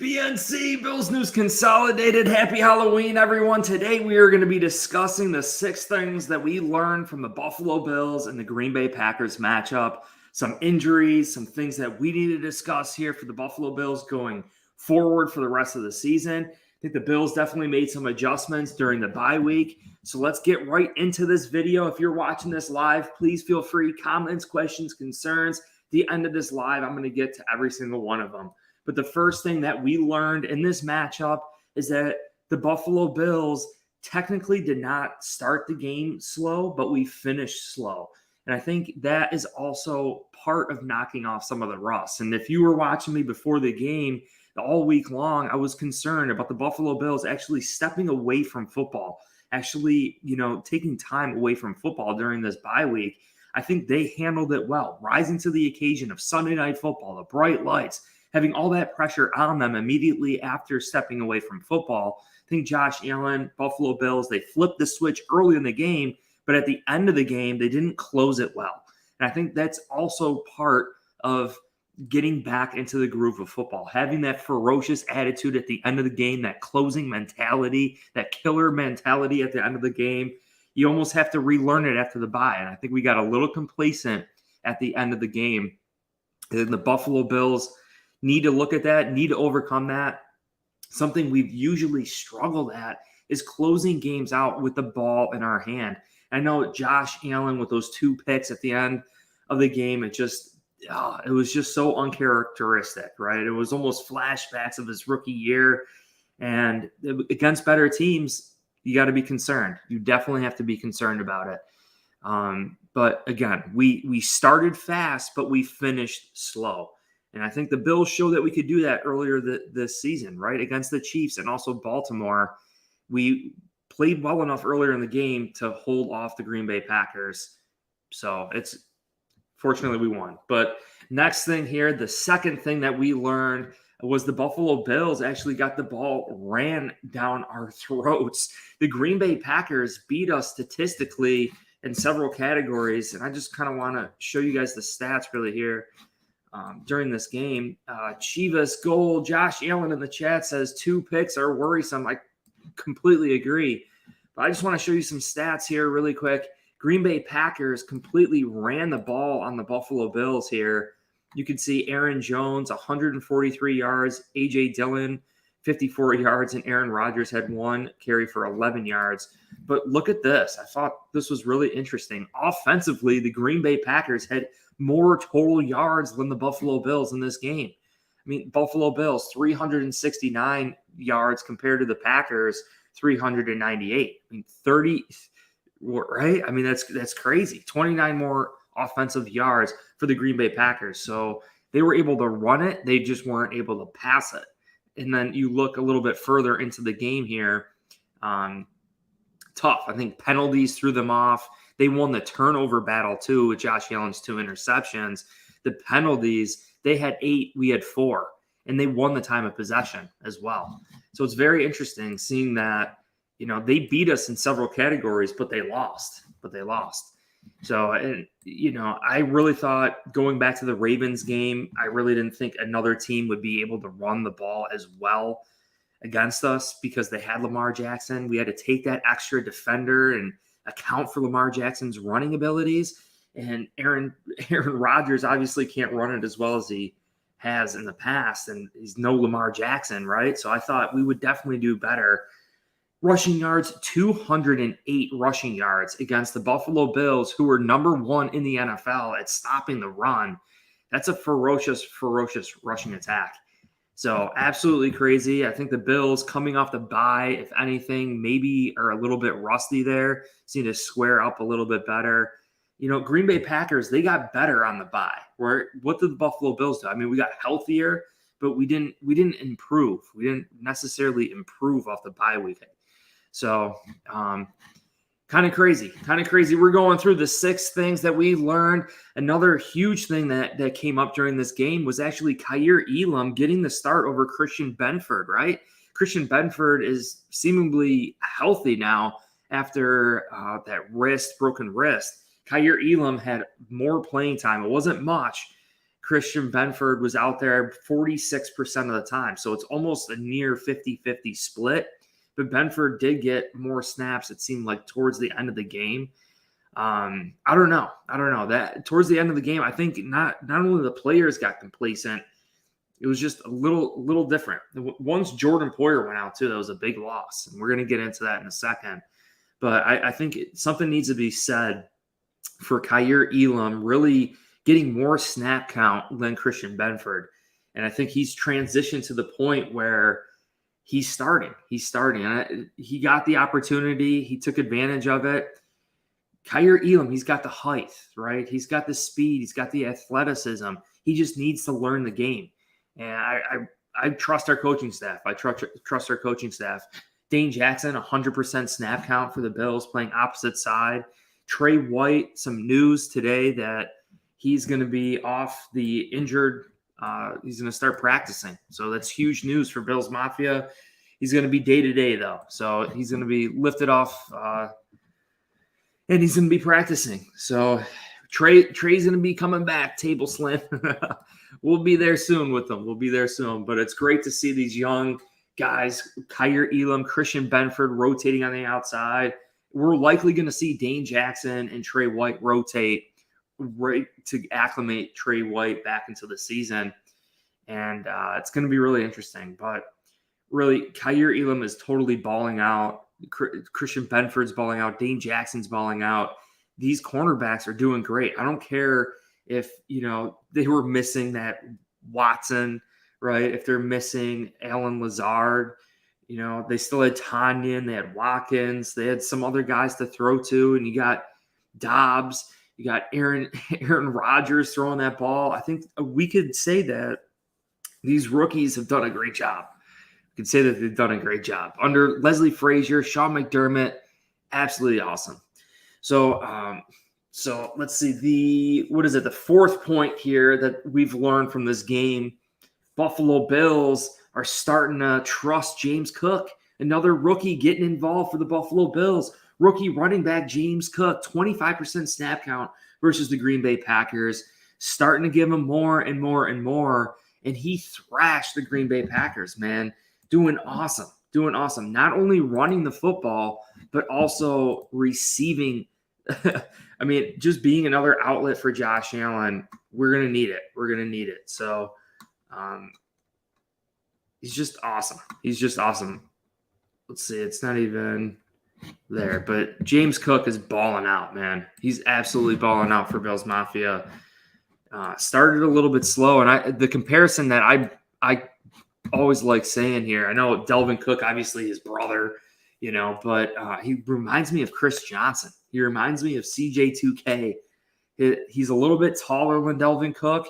BNC Bills News Consolidated. Happy Halloween, everyone. Today we are going to be discussing the 6 things that we learned from the Buffalo Bills and the Green Bay Packers matchup. Some injuries, some things that we need to discuss here for the Buffalo Bills going forward for the rest of the season. I think the Bills definitely made some adjustments during the bye week. So let's get right into this video. If you're watching this live, please feel free. Comments, questions, concerns. At the end of this live, I'm going to get to every single one of them. But the first thing that we learned in this matchup is that the Buffalo Bills technically did not start the game slow, but we finished slow. And I think that is also part of knocking off some of the rust. And if you were watching me before the game all week long, I was concerned about the Buffalo Bills actually stepping away from football, actually, taking time away from football during this bye week. I think they handled it well, rising to the occasion of Sunday Night Football, the bright lights, having all that pressure on them immediately after stepping away from football. I think Josh Allen, Buffalo Bills, they flipped the switch early in the game, but at the end of the game, they didn't close it well. And I think that's also part of getting back into the groove of football, having that ferocious attitude at the end of the game, that closing mentality, that killer mentality at the end of the game. You almost have to relearn it after the bye. And I think we got a little complacent at the end of the game. And the Buffalo Bills need to look at that, need to overcome that. Something we've usually struggled at is closing games out with the ball in our hand. I know Josh Allen with those 2 picks at the end of the game, it was just so uncharacteristic, right? It was almost flashbacks of his rookie year. And against better teams, you got to be concerned. You definitely have to be concerned about it. But again, we started fast, but we finished slow. And I think the Bills showed that we could do that earlier this season, right? Against the Chiefs and also Baltimore. We played well enough earlier in the game to hold off the Green Bay Packers. So fortunately we won. But next thing here, the second thing that we learned was the Buffalo Bills actually got the ball ran down our throats. The Green Bay Packers beat us statistically in several categories. And I just kind of want to show you guys the stats really here. During this game, Chivas Gold, Josh Allen in the chat says 2 picks are worrisome. I completely agree. But I just want to show you some stats here really quick. Green Bay Packers completely ran the ball on the Buffalo Bills here. You can see Aaron Jones, 143 yards, A.J. Dillon, 54 yards, and Aaron Rodgers had 1 carry for 11 yards. But look at this. I thought this was really interesting. Offensively, the Green Bay Packers had more total yards than the Buffalo Bills in this game. I mean, Buffalo Bills, 369 yards compared to the Packers, 398. I mean, 30, right? I mean, that's crazy. 29 more offensive yards for the Green Bay Packers. So they were able to run it. They just weren't able to pass it. And then you look a little bit further into the game here. Tough. I think penalties threw them off. They won the turnover battle too with Josh Allen's 2 interceptions. The penalties, they had 8, we had 4, and they won the time of possession as well. So it's very interesting seeing that, they beat us in several categories, but they lost. So, I really thought going back to the Ravens game, I really didn't think another team would be able to run the ball as well against us because they had Lamar Jackson. We had to take that extra defender and account for Lamar Jackson's running abilities. And Aaron Rodgers obviously can't run it as well as he has in the past. And he's no Lamar Jackson, right? So I thought we would definitely do better. Rushing yards, 208 rushing yards against the Buffalo Bills, who were number 1 in the NFL at stopping the run. That's a ferocious rushing attack. So absolutely crazy. I think the Bills coming off the bye, if anything, maybe are a little bit rusty there. Just need to square up a little bit better. Green Bay Packers, they got better on the bye. What did the Buffalo Bills do? I mean, we got healthier, but we didn't improve. We didn't necessarily improve off the bye week. So kind of crazy. We're going through the 6 things that we learned. Another huge thing that came up during this game was actually Kaiir Elam getting the start over Christian Benford, right? Christian Benford is seemingly healthy now after that broken wrist. Kaiir Elam had more playing time. It wasn't much. Christian Benford was out there 46% of the time. So it's almost a near 50-50 split. But Benford did get more snaps, it seemed like, towards the end of the game. I don't know. That towards the end of the game, I think not only the players got complacent, it was just a little different. Once Jordan Poyer went out too, that was a big loss, and we're going to get into that in a second. But I think something needs to be said for Kaiir Elam really getting more snap count than Christian Benford, and I think he's transitioned to the point where he's starting. And he got the opportunity. He took advantage of it. Kaiir Elam, he's got the height, right? He's got the speed. He's got the athleticism. He just needs to learn the game. And I trust our coaching staff. I trust our coaching staff. Dane Jackson, 100% snap count for the Bills, playing opposite side. Trey White, some news today that he's going to be off the injured. He's going to start practicing. So that's huge news for Bills Mafia. He's going to be day-to-day, though. So he's going to be lifted off and he's going to be practicing. So Trey's going to be coming back, table slam. We'll be there soon with them. But it's great to see these young guys, Kaiir Elam, Christian Benford, rotating on the outside. We're likely going to see Dane Jackson and Trey White rotate right to acclimate Trey White back into the season. And it's going to be really interesting. But really, Kaiir Elam is totally balling out. Christian Benford's balling out. Dane Jackson's balling out. These cornerbacks are doing great. I don't care if, they were missing that Watson, right? If they're missing Alan Lazard, they still had Tanyan, they had Watkins, they had some other guys to throw to, and you got Dobbs, you got Aaron Rodgers throwing that ball. I think we could say that these rookies have done a great job. We could say that they've done a great job. Under Leslie Frazier, Sean McDermott, absolutely awesome. So let's see, the fourth point here that we've learned from this game. Buffalo Bills are starting to trust James Cook, another rookie getting involved for the Buffalo Bills. Rookie running back James Cook, 25% snap count versus the Green Bay Packers, starting to give him more and more and more. And he thrashed the Green Bay Packers, man. Doing awesome. Not only running the football, but also receiving. I mean, just being another outlet for Josh Allen. We're going to need it. So he's just awesome. Let's see. It's not even there, but James Cook is balling out, man. He's absolutely balling out for Bills Mafia. Started a little bit slow, and the comparison that I always like saying here, I know Delvin Cook, obviously his brother, but he reminds me of Chris Johnson. He reminds me of CJ2K. He's a little bit taller than Delvin Cook,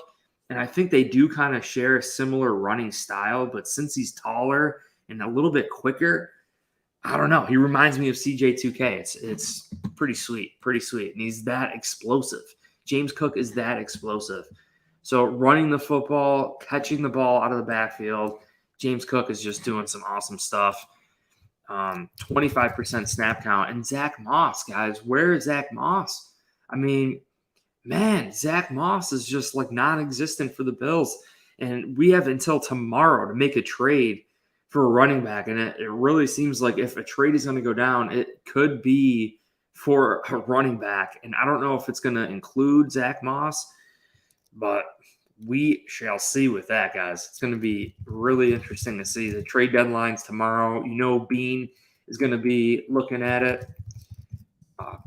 and I think they do kind of share a similar running style, but since he's taller and a little bit quicker, I don't know. He reminds me of CJ2K. It's pretty sweet. And he's that explosive. James Cook is that explosive. So running the football, catching the ball out of the backfield, James Cook is just doing some awesome stuff. 25% snap count. And Zach Moss, guys, where is Zach Moss? I mean, man, Zach Moss is just like non-existent for the Bills. And we have until tomorrow to make a trade for a running back. And it really seems like if a trade is going to go down, it could be for a running back. And I don't know if it's going to include Zach Moss, but we shall see with that, guys. It's going to be really interesting to see. The trade deadline's tomorrow. Bean is going to be looking at it.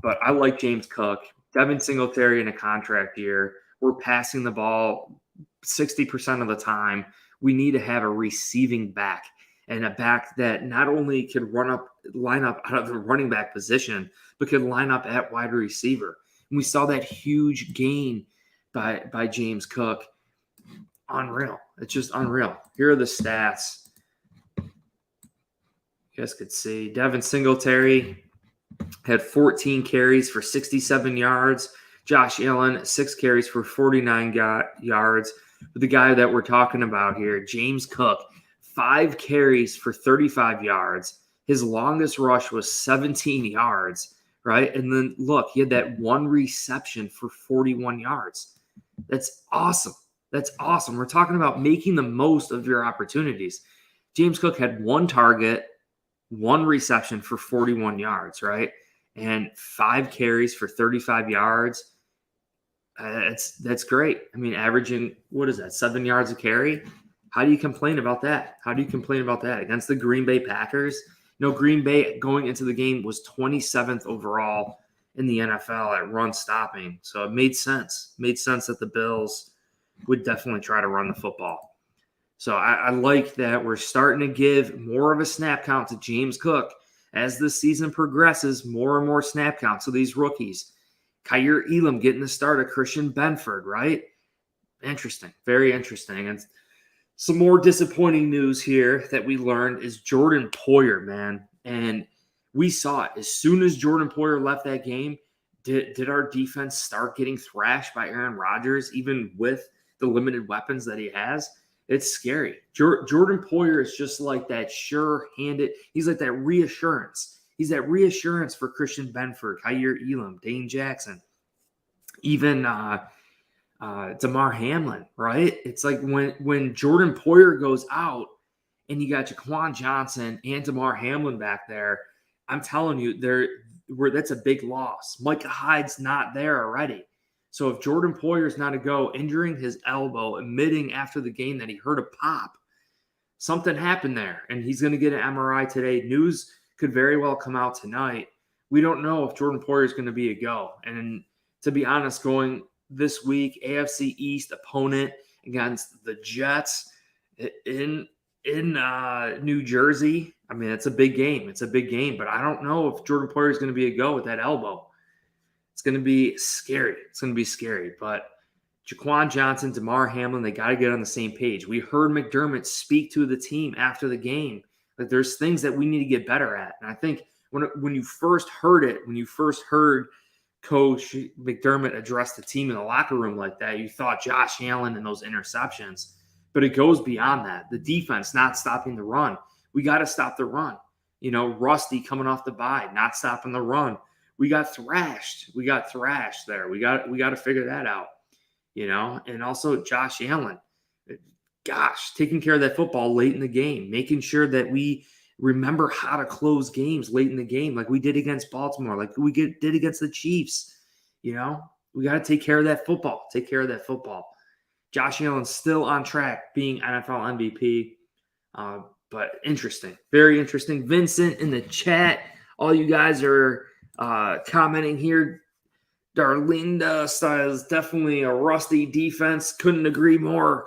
But I like James Cook. Devin Singletary in a contract year. We're passing the ball 60% of the time. We need to have a receiving back, and a back that not only could line up out of the running back position, but could line up at wide receiver. And we saw that huge gain by James Cook. Unreal. It's just unreal. Here are the stats. You guys could see Devin Singletary had 14 carries for 67 yards. Josh Allen, 6 carries for 49 yards. But the guy that we're talking about here, James Cook, 5 carries for 35 yards. His longest rush was 17 yards, right? And then, look, he had that one reception for 41 yards. That's awesome. That's awesome. We're talking about making the most of your opportunities. James Cook had 1 target, 1 reception for 41 yards, right? And 5 carries for 35 yards. That's great. I mean, averaging, what is that, 7 yards a carry? How do you complain about that? How do you complain about that against the Green Bay Packers? Green Bay going into the game was 27th overall in the NFL at run stopping. So it made sense. Made sense that the Bills would definitely try to run the football. So I like that we're starting to give more of a snap count to James Cook as the season progresses, more and more snap count. So these rookies, Kyer Elam getting the start of Christian Benford, right? Interesting. Very interesting. And some more disappointing news here that we learned is Jordan Poyer, man. And we saw it. As soon as Jordan Poyer left that game, did our defense start getting thrashed by Aaron Rodgers, even with the limited weapons that he has? It's scary. Jordan Poyer is just like that sure-handed. He's like that reassurance. He's that reassurance for Christian Benford, Kyer Elam, Dane Jackson, even Damar Hamlin, right? It's like when Jordan Poyer goes out and you got Jaquan Johnson and Damar Hamlin back there, I'm telling you, that's a big loss. Micah Hyde's not there already. So if Jordan Poyer's not a go, injuring his elbow, admitting after the game that he heard a pop, something happened there, and he's going to get an MRI today. News could very well come out tonight. We don't know if Jordan Poyer is going to be a go. And to be honest, going this week, AFC East opponent against the Jets in New Jersey. I mean, it's a big game. It's a big game, but I don't know if Jordan Poyer is going to be a go with that elbow. It's going to be scary. It's going to be scary. But Jaquan Johnson, Damar Hamlin, they got to get on the same page. We heard McDermott speak to the team after the game. Like, there's things that we need to get better at. And I think when you first heard it, when you first heard Coach McDermott address the team in the locker room like that, you thought Josh Allen and those interceptions. But it goes beyond that. The defense not stopping the run. We got to stop the run. Rusty coming off the bye, not stopping the run. We got thrashed. We got thrashed there. We got to figure that out. And also Josh Allen. Gosh, taking care of that football late in the game, making sure that we remember how to close games late in the game, like we did against Baltimore, like we did against the Chiefs. We got to take care of that football. Take care of that football. Josh Allen's still on track being NFL MVP. But interesting, very interesting. Vincent in the chat, all you guys are commenting here. Darlinda says definitely a rusty defense. Couldn't agree more.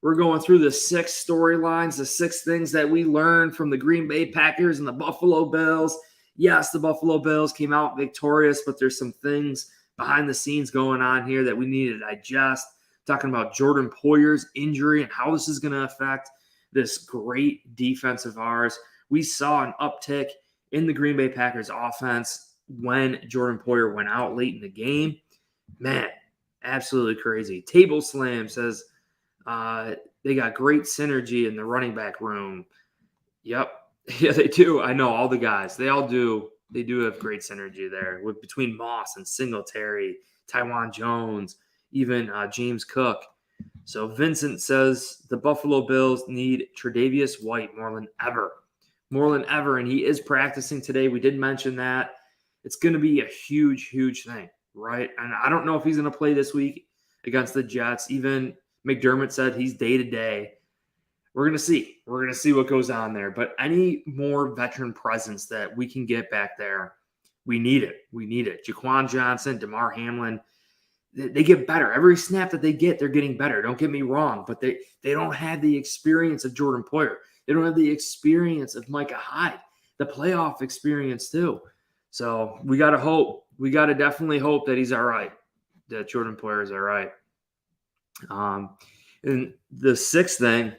We're going through the 6 storylines, the 6 things that we learned from the Green Bay Packers and the Buffalo Bills. Yes, the Buffalo Bills came out victorious, but there's some things behind the scenes going on here that we need to digest. Talking about Jordan Poyer's injury and how this is going to affect this great defense of ours. We saw an uptick in the Green Bay Packers offense when Jordan Poyer went out late in the game. Man, absolutely crazy. Table Slam says they got great synergy in the running back room. Yep. Yeah, they do. I know all the guys. They all do. They do have great synergy there between Moss and Singletary, Tywan Jones, even James Cook. So Vincent says the Buffalo Bills need Tre'Davious White more than ever, and he is practicing today. We did mention that. It's going to be a huge, huge thing, right? And I don't know if he's going to play this week against the Jets. Even McDermott said he's day-to-day. We're going to see. We're going to see what goes on there. But any more veteran presence that we can get back there, we need it. We need it. Jaquan Johnson, Damar Hamlin, they get better. Every snap that they get, they're getting better. Don't get me wrong, but they don't have the experience of Jordan Poyer. They don't have the experience of Micah Hyde, the playoff experience too. So we got to hope. We got to definitely hope that he's all right, that Jordan Poyer is all right. And the 6th thing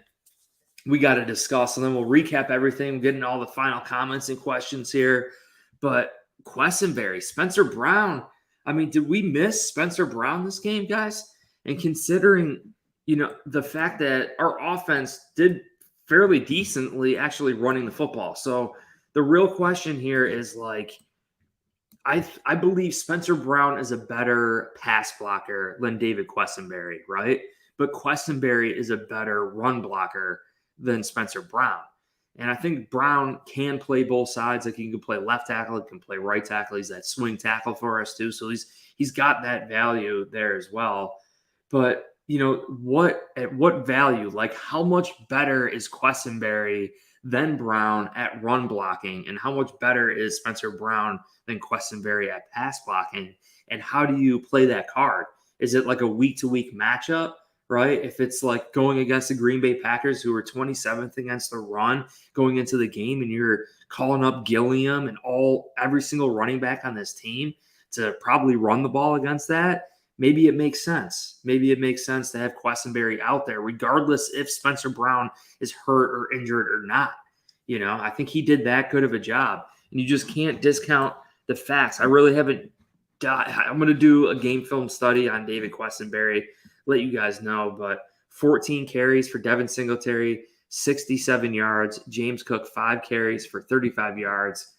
we got to discuss, and then we'll recap everything, getting all the final comments and questions here. But Quessenberry, Spencer Brown. I mean, did we miss Spencer Brown this game, guys? And considering, the fact that our offense did fairly decently actually running the football. So the real question here is, like, I believe Spencer Brown is a better pass blocker than David Quessenberry, right? But Quessenberry is a better run blocker than Spencer Brown. And I think Brown can play both sides. Like he can play left tackle, he can play right tackle. He's that swing tackle for us too. So he's got that value there as well. But at what value? Like how much better is Quessenberry than Brown at run blocking, and how much better is Spencer Brown than Quessenberry at pass blocking? And how do you play that card? Is it like a week-to-week matchup, right? If it's like going against the Green Bay Packers, who are 27th against the run going into the game, and you're calling up Gilliam and every single running back on this team to probably run the ball against that, maybe it makes sense. Maybe it makes sense to have Quessenberry out there, regardless if Spencer Brown is hurt or injured or not. I think he did that good of a job. And you just can't discount the facts. I really haven't I'm going to do a game film study on David Quessenberry, let you guys know. But 14 carries for Devin Singletary, 67 yards. James Cook, 5 carries for 35 yards.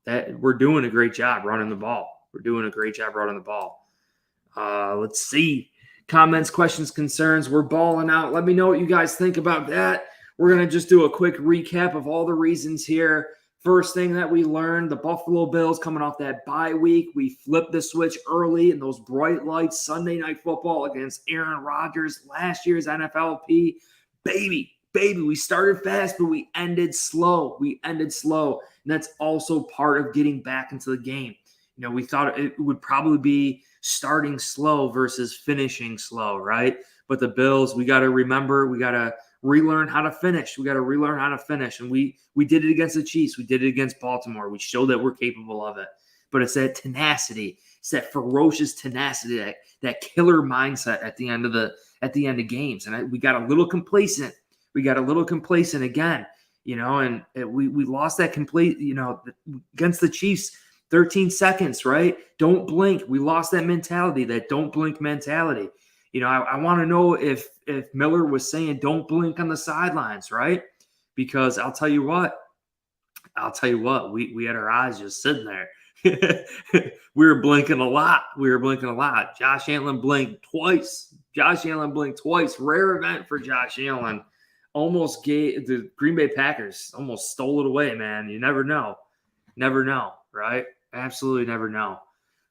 We're doing a great job running the ball. Let's see. Comments, questions, concerns. We're balling out. Let me know what you guys think about that. We're going to just do a quick recap of all the reasons here. First thing that we learned, the Buffalo Bills coming off that bye week. We flipped the switch early in those bright lights, Sunday Night Football against Aaron Rodgers, last year's NFLP. Baby, we started fast, but we ended slow. And that's also part of getting back into the game. We thought it would probably be starting slow versus finishing slow, right? But the Bills, we got to remember, we got to relearn how to finish. And we did it against the Chiefs. We did it against Baltimore. We showed that we're capable of it. But it's that tenacity. It's that ferocious tenacity, that killer mindset at the end of games. And we got a little complacent. Again, and we lost that complete, against the Chiefs. 13 seconds, right? Don't blink. We lost that mentality, that don't blink mentality. I want to know if Miller was saying don't blink on the sidelines, right? Because I'll tell you what, we had our eyes just sitting there. We were blinking a lot. Josh Allen blinked twice. Rare event for Josh Allen. Almost gave the Green Bay Packers almost stole it away, man. You never know, right? Absolutely never know.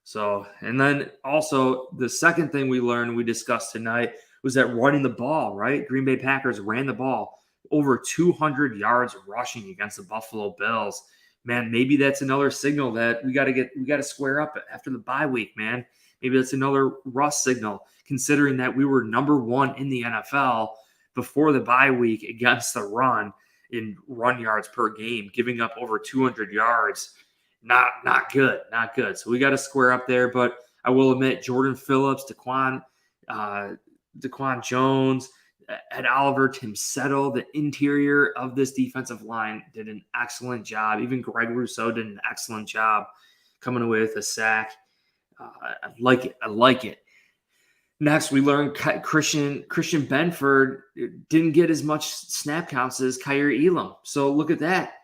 So, and then also the second thing we discussed tonight was that running the ball, right? Green Bay Packers ran the ball over 200 yards rushing against the Buffalo Bills. Man, maybe that's another signal that we got to square up after the bye week, man. Maybe that's another rust signal, considering that we were number 1 in the NFL before the bye week against the run in run yards per game, giving up over 200 yards. Not good. So we got to square up there. But I will admit, Jordan Phillips, Daquan Jones, Ed Oliver, Tim Settle, the interior of this defensive line did an excellent job. Even Greg Rousseau did an excellent job coming away with a sack. I like it. Next, we learned Christian Benford didn't get as much snap counts as Kaiir Elam. So look at that.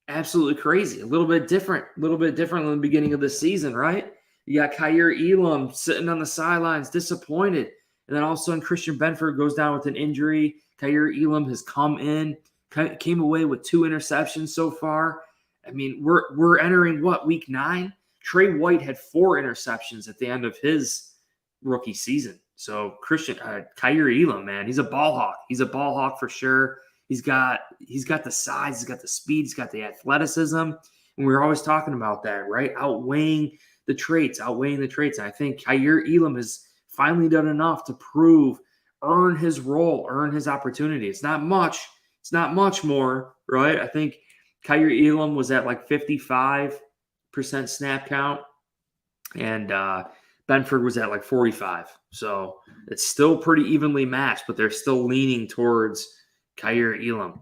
Absolutely crazy. A little bit different than the beginning of the season, right? You got Kaiir Elam sitting on the sidelines, disappointed. And then all of a sudden, Christian Benford goes down with an injury. Kaiir Elam has came away with 2 interceptions so far. I mean, we're entering week 9? Trey White had 4 interceptions at the end of his rookie season. So Kaiir Elam, man, he's a ball hawk. He's a ball hawk for sure. He's got the size, he's got the speed, he's got the athleticism. And we're always talking about that, right? Outweighing the traits. And I think Kaiir Elam has finally done enough to earn his role, earn his opportunity. It's not much more, right? I think Kaiir Elam was at like 55% snap count, and Benford was at like 45. So it's still pretty evenly matched, but they're still leaning towards Kaiir Elam.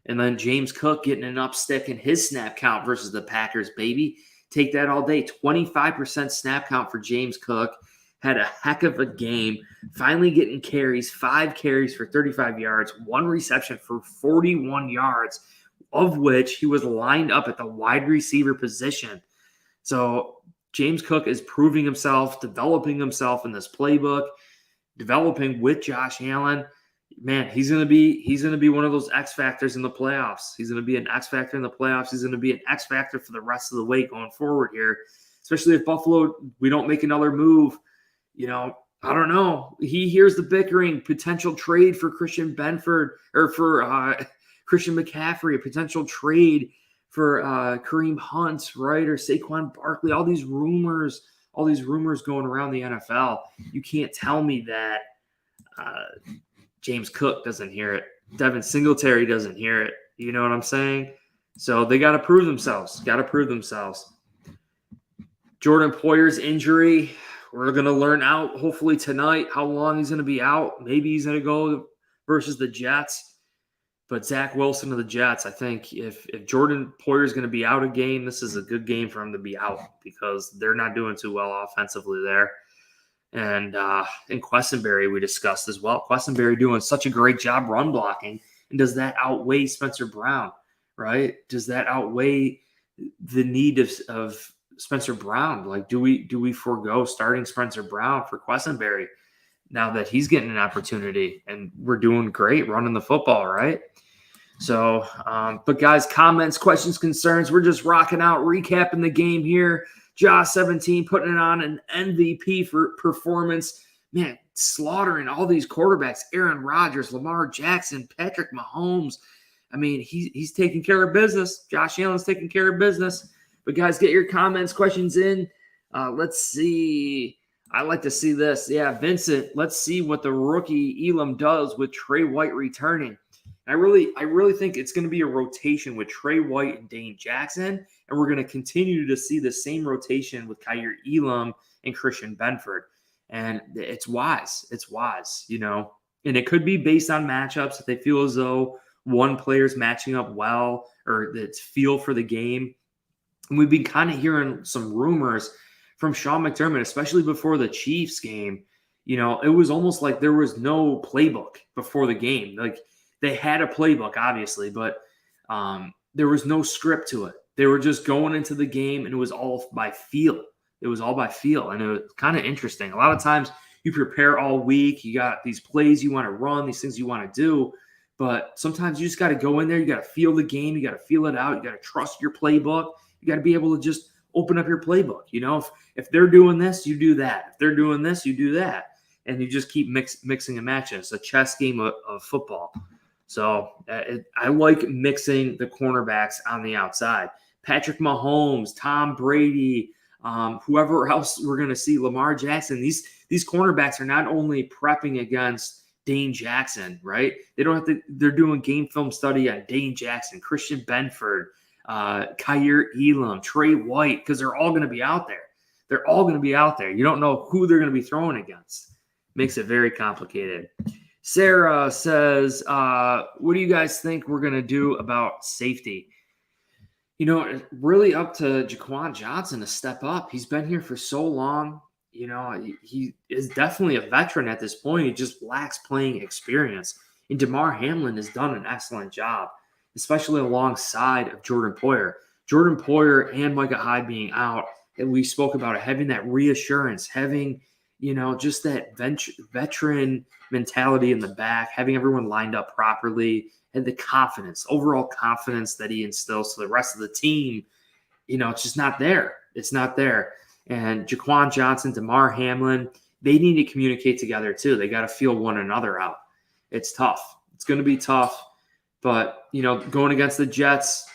And then James Cook getting an upstick in his snap count versus the Packers, baby. Take that all day. 25% snap count for James Cook. Had a heck of a game. Finally getting carries. 5 carries for 35 yards. 1 reception for 41 yards, of which he was lined up at the wide receiver position. So James Cook is proving himself, developing himself in this playbook, developing with Josh Allen. Man, he's gonna be one of those X factors in the playoffs. He's gonna be an X factor in the playoffs. He's gonna be an X factor for the rest of the way going forward here, especially if Buffalo, we don't make another move. I don't know. He hears the bickering, potential trade for Christian Benford or for Christian McCaffrey, a potential trade for Kareem Hunt, right, or Saquon Barkley. All these rumors going around the NFL. You can't tell me that James Cook doesn't hear it. Devin Singletary doesn't hear it. You know what I'm saying? So they got to prove themselves. Jordan Poyer's injury, we're going to learn out hopefully tonight how long he's going to be out. Maybe he's going to go versus the Jets. But Zach Wilson of the Jets, I think if Jordan Poyer is going to be out a game, this is a good game for him to be out because they're not doing too well offensively there. And Quessenberry we discussed as well. Quessenberry doing such a great job run blocking. And does that outweigh Spencer Brown, right? Does that outweigh the need of Spencer Brown? Like, do we forego starting Spencer Brown for Quessenberry now that he's getting an opportunity and we're doing great running the football, right? So, but guys, comments, questions, concerns, we're just rocking out, recapping the game here. Josh 17 putting it on an MVP for performance. Man, slaughtering all these quarterbacks, Aaron Rodgers, Lamar Jackson, Patrick Mahomes. I mean, he's taking care of business. Josh Allen's taking care of business. But guys, get your comments, questions in. Let's see. I like to see this. Yeah, Vincent, let's see what the rookie Elam does with Trey White returning. I really think it's going to be a rotation with Trey White and Dane Jackson, and we're going to continue to see the same rotation with Kaiir Elam and Christian Benford. And it's wise. And it could be based on matchups if they feel as though one player's matching up well or it's feel for the game. And we've been kind of hearing some rumors from Sean McDermott, especially before the Chiefs game. It was almost like there was no playbook before the game. Like, they had a playbook, obviously, but there was no script to it. They were just going into the game, and it was all by feel. And it was kind of interesting. A lot of times you prepare all week. You got these plays you want to run, these things you want to do, but sometimes you just got to go in there. You got to feel the game. You got to feel it out. You got to trust your playbook. You got to be able to just open up your playbook. If they're doing this, you do that. If they're doing this, you do that. And you just keep mixing and matching. It's a chess game of football. So I like mixing the cornerbacks on the outside. Patrick Mahomes, Tom Brady, whoever else we're going to see, Lamar Jackson. These cornerbacks are not only prepping against Dane Jackson, right? They don't have to. They're doing game film study on Dane Jackson, Christian Benford, Kaiir Elam, Trey White, because they're all going to be out there. You don't know who they're going to be throwing against. Makes it very complicated. Sarah says, what do you guys think we're going to do about safety? Really up to Jaquan Johnson to step up. He's been here for so long. He is definitely a veteran at this point. He just lacks playing experience. And Damar Hamlin has done an excellent job, especially alongside of Jordan Poyer. Jordan Poyer and Micah Hyde being out, and we spoke about it, having that reassurance, having just that veteran mentality in the back, having everyone lined up properly, and the overall confidence that he instills to the rest of the team, it's just not there. It's not there. And Jaquan Johnson, Damar Hamlin, they need to communicate together too. They got to feel one another out. It's tough. It's going to be tough. But, going against the Jets,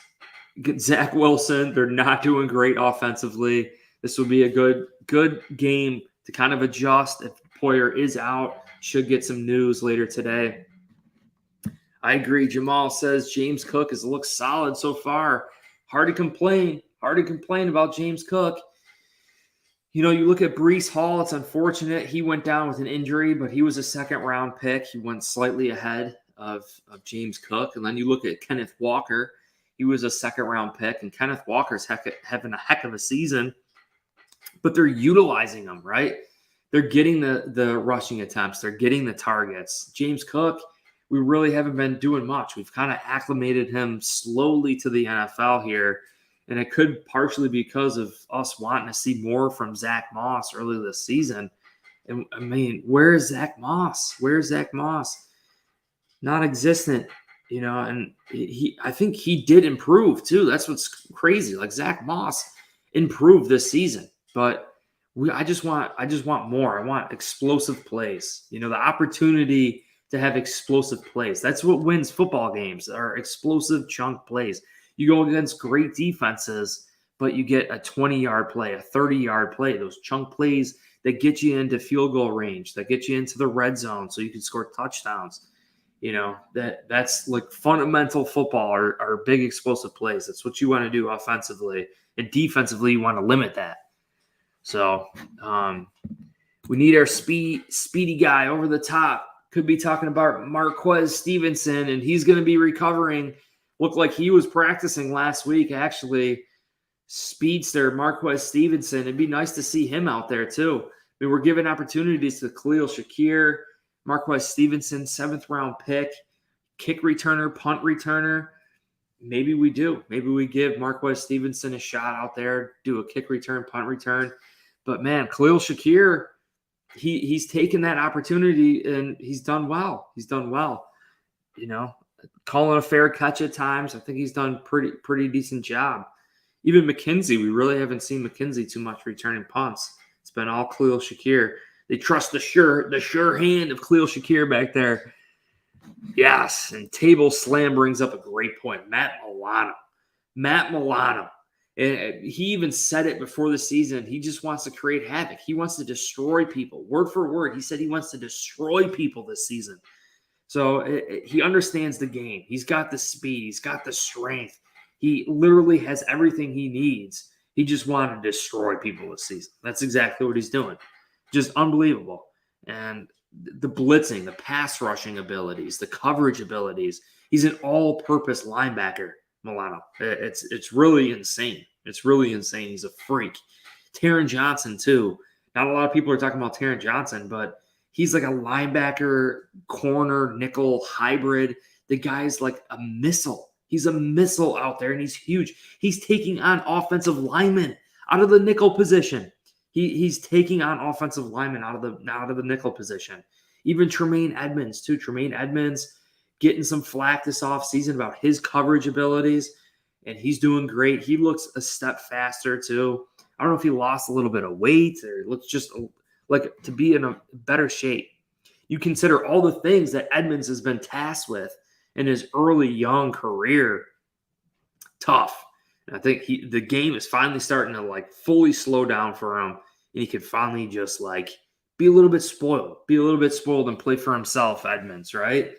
Zach Wilson, they're not doing great offensively. This will be a good game to kind of adjust. If Poyer is out, should get some news later today. I agree. Jamal says James Cook has looked solid so far. Hard to complain about James Cook. You look at Breece Hall. It's unfortunate. He went down with an injury, but he was a second-round pick. He went slightly ahead of James Cook. And then you look at Kenneth Walker. He was a second-round pick, and Kenneth Walker's having a heck of a season. But they're utilizing them, right? They're getting the rushing attempts. They're getting the targets. James Cook, we really haven't been doing much. We've kind of acclimated him slowly to the NFL here. And it could partially be because of us wanting to see more from Zach Moss early this season. And I mean, where's Zach Moss? Where's Zach Moss? Non-existent, and I think he did improve too. That's what's crazy. Like Zach Moss improved this season, but I just want more. I want explosive plays. The opportunity to have explosive plays. That's what wins football games, are explosive chunk plays. You go against great defenses, but you get a 20-yard play, a 30-yard play, those chunk plays that get you into field goal range, that get you into the red zone so you can score touchdowns. That's like fundamental football are big explosive plays. That's what you want to do offensively. And defensively, you want to limit that. So we need our speedy guy over the top. Could be talking about Marquez Stevenson, and he's going to be recovering. Looked like he was practicing last week, actually. Speedster Marquez Stevenson. It'd be nice to see him out there, too. I mean, we're giving opportunities to Khalil Shakir, Marquez Stevenson, 7th-round pick, kick returner, punt returner. Maybe we do. Maybe we give Marquez Stevenson a shot out there, do a kick return, punt return. But, man, Khalil Shakir, he's taken that opportunity, and he's done well. He's done well. Calling a fair catch at times. I think he's done pretty decent job. Even McKenzie, we really haven't seen McKenzie too much returning punts. It's been all Khalil Shakir. They trust the sure hand of Khalil Shakir back there. Yes, and Table Slam brings up a great point. Matt Milano. And he even said it before the season. He just wants to create havoc. He wants to destroy people. Word for word, he said he wants to destroy people this season. So he understands the game. He's got the speed. He's got the strength. He literally has everything he needs. He just wanted to destroy people this season. That's exactly what he's doing. Just unbelievable. And the blitzing, the pass rushing abilities, the coverage abilities. He's an all-purpose linebacker, Milano. It's really insane. It's really insane. He's a freak. Taron Johnson, too. Not a lot of people are talking about Taron Johnson, but he's like a linebacker, corner, nickel hybrid. The guy's like a missile. He's a missile out there, and he's huge. He's taking on offensive linemen out of the nickel position. He's taking on offensive linemen out of the nickel position. Even Tremaine Edmonds, too. Tremaine Edmonds getting some flack this offseason about his coverage abilities, and he's doing great. He looks a step faster, too. I don't know if he lost a little bit of weight or looks just like to be in a better shape. You consider all the things that Edmonds has been tasked with in his early young career. Tough. And I think the game is finally starting to like fully slow down for him, and he can finally just like be a little bit spoiled and play for himself, Edmonds, right?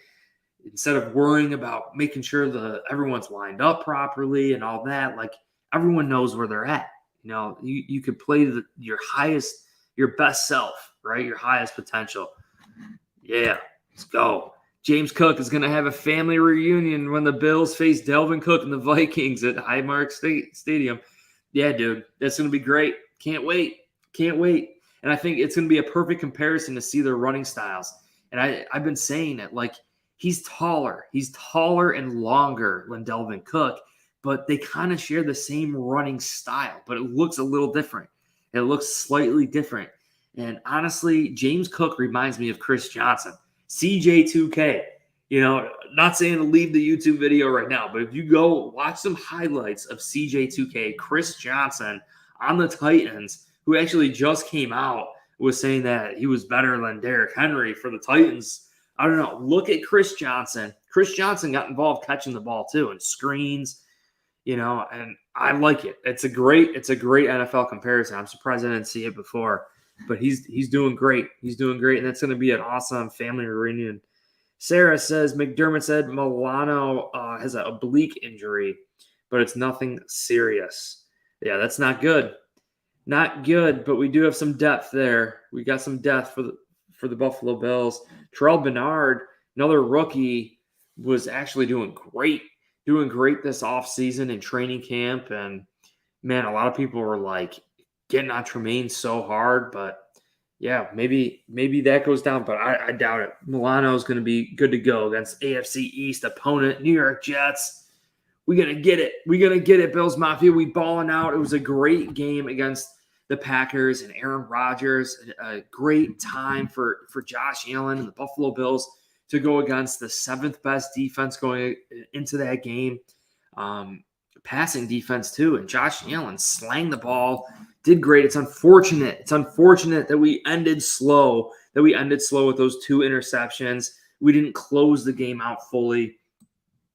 Instead of worrying about making sure everyone's lined up properly and all that, like everyone knows where they're at. You could play your best self, right? Your highest potential. Yeah, let's go. James Cook is going to have a family reunion when the Bills face Dalvin Cook and the Vikings at Highmark Stadium. Yeah, dude, that's going to be great. Can't wait. And I think it's going to be a perfect comparison to see their running styles. And I've been saying it, like, he's taller and longer than Dalvin Cook, but they kind of share the same running style, but it looks a little different. It looks slightly different. And honestly, James Cook reminds me of Chris Johnson. CJ2K, not saying to leave the YouTube video right now, but if you go watch some highlights of CJ2K, Chris Johnson on the Titans, who actually just came out, was saying that he was better than Derrick Henry for the Titans. I don't know. Look at Chris Johnson. Chris Johnson got involved catching the ball too and screens, and I like it. It's a great NFL comparison. I'm surprised I didn't see it before. But he's doing great. He's doing great, and that's going to be an awesome family reunion. Sarah says, McDermott said Milano has an oblique injury, but it's nothing serious. Yeah, that's not good. Not good, but we do have some depth there. We got some depth for the Buffalo Bills. Terrell Bernard, another rookie, was actually doing great this offseason in training camp. And, man, a lot of people were like, getting on Tremaine so hard, but yeah, maybe that goes down, but I doubt it. Milano is going to be good to go against AFC East opponent, New York Jets. We got to get it. We got to get it, Bills Mafia. We balling out. It was a great game against the Packers and Aaron Rodgers. A great time for Josh Allen and the Buffalo Bills to go against the seventh best defense going into that game. Passing defense too. And Josh Allen slang the ball, did great. It's unfortunate. It's unfortunate that we ended slow, with those two interceptions. We didn't close the game out fully.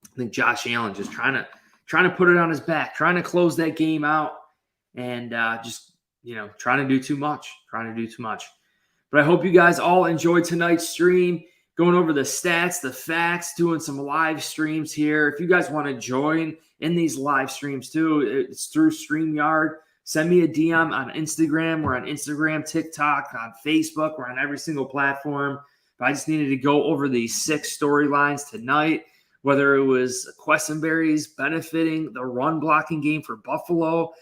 I think Josh Allen just trying to put it on his back, trying to close that game out, and just trying to do too much. But I hope you guys all enjoyed tonight's stream, going over the stats, the facts, doing some live streams here. If you guys want to join in these live streams too, it's through StreamYard. Send me a DM on Instagram. We're on Instagram, TikTok, on Facebook. We're on every single platform. But I just needed to go over these 6 storylines tonight, whether it was Questenberry's benefiting the run blocking game for Buffalo,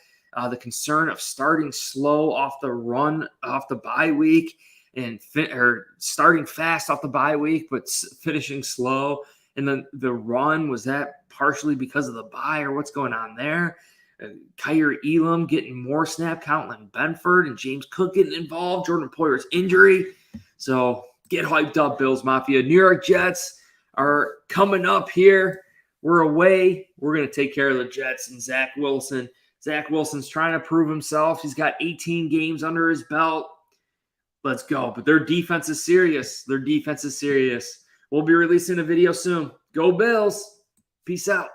the concern of starting slow off the bye week, and starting fast off the bye week, but finishing slow. And then the run, was that partially because of the bye, or what's going on there? Kyer Elam getting more snap count than Benford, and James Cook getting involved, Jordan Poyer's injury. So get hyped up, Bills Mafia. New York Jets are coming up here. We're away. We're going to take care of the Jets and Zach Wilson. Zach Wilson's trying to prove himself. He's got 18 games under his belt. Let's go. But their defense is serious. We'll be releasing a video soon. Go Bills. Peace out.